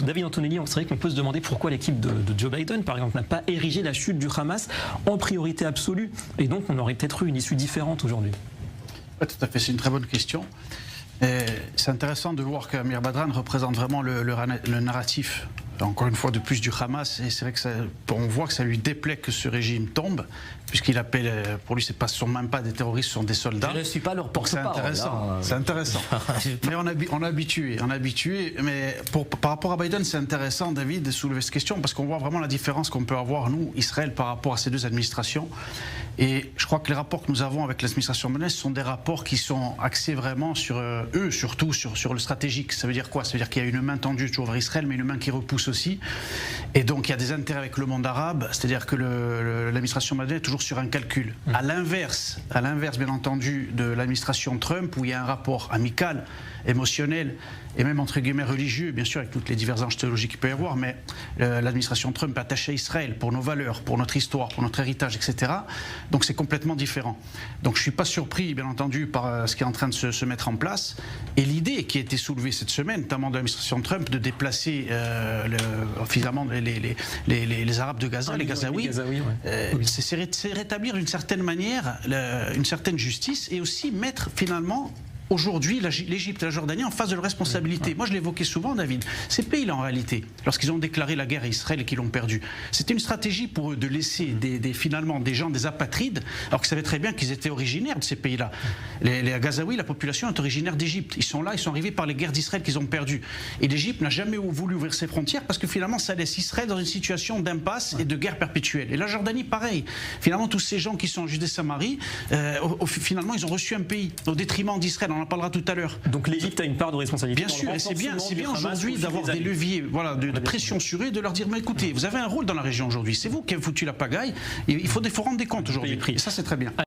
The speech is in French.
David Antonelli, c'est vrai qu'on peut se demander pourquoi l'équipe de Joe Biden, par exemple, n'a pas érigé la chute du Hamas en priorité absolue. Et donc, on aurait peut-être eu une issue différente aujourd'hui. Oui, tout à fait, c'est une très bonne question. C'est intéressant de voir qu'Amir Badran représente vraiment le narratif, encore une fois, de plus du Hamas. Et c'est vrai que on voit que ça lui déplaît que ce régime tombe, puisqu'il appelle, pour lui, ce ne sont même pas des terroristes, ce sont des soldats. Je ne suis pas leur porte-parole. C'est intéressant. C'est intéressant. Mais on est habitué. Mais par rapport à Biden, c'est intéressant, David, de soulever cette question, parce qu'on voit vraiment la différence qu'on peut avoir, nous, Israël, par rapport à ces deux administrations. Et je crois que les rapports que nous avons avec l'administration Biden sont des rapports qui sont axés vraiment sur eux, surtout sur le stratégique. Ça veut dire quoi? Ça veut dire qu'il y a une main tendue toujours vers Israël, mais une main qui repousse aussi. Et donc il y a des intérêts avec le monde arabe, c'est-à-dire que l'administration Biden est toujours sur un calcul. À l'inverse, bien entendu, de l'administration Trump, où il y a un rapport amical, émotionnel et même entre guillemets religieux, bien sûr avec toutes les divergences théologiques qu'il peut y avoir, mais l'administration Trump est attachée à Israël pour nos valeurs, pour notre histoire, pour notre héritage, etc. Donc c'est complètement différent. Donc je ne suis pas surpris, bien entendu, par ce qui est en train de se mettre en place. Et l'idée qui a été soulevée cette semaine, notamment de l'administration Trump, de déplacer finalement les Arabes de Gaza, les Gazaouis, c'est rétablir d'une certaine manière une certaine justice et aussi mettre finalement aujourd'hui l'Égypte et la Jordanie en face de leurs responsabilités. Moi je l'évoquais souvent, David, ces pays-là en réalité, lorsqu'ils ont déclaré la guerre à Israël et qu'ils l'ont perdue, c'était une stratégie pour eux de laisser finalement des gens, des apatrides, alors qu'ils savaient très bien qu'ils étaient originaires de ces pays-là. Les Gazaouis, la population est originaire d'Égypte. Ils sont là, ils sont arrivés par les guerres d'Israël qu'ils ont perdues. Et l'Égypte n'a jamais voulu ouvrir ses frontières parce que finalement ça laisse Israël dans une situation d'impasse et de guerre perpétuelle. Et la Jordanie, pareil. Finalement tous ces gens qui sont en Judée-Samarie, finalement ils ont reçu un pays au détriment d'Israël. On en parlera tout à l'heure. Donc l'Égypte a une part de responsabilité. Bien sûr, et c'est bien aujourd'hui d'avoir des leviers de pression sur eux et de leur dire mais écoutez, vous avez un rôle dans la région aujourd'hui, c'est vous qui avez foutu la pagaille, il faut rendre des comptes aujourd'hui. Et ça c'est très bien.